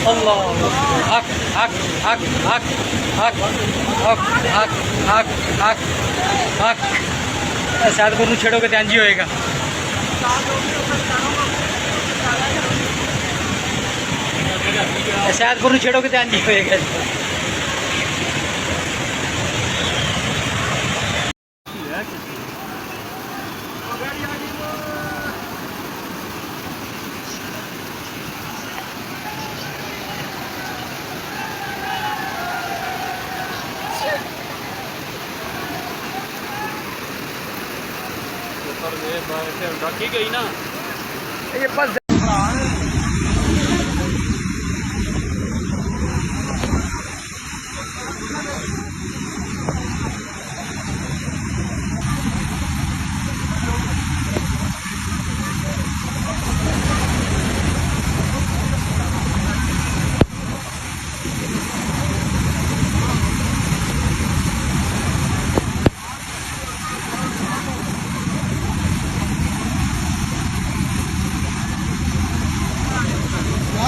अल्लाह हक हक हक हक हक हक हक हक हक हक सैदपुर ਨੂੰ ਛੇੜੋਗੇ ਤੇ ਇੰਜ ਹੀ ਹੋਏਗਾ। सैदपुर ਨੂੰ ਛੇੜੋਗੇ ਤੇ ਇੰਜ ਹੀ ਹੋਏਗਾ। रखी गई ना ये बस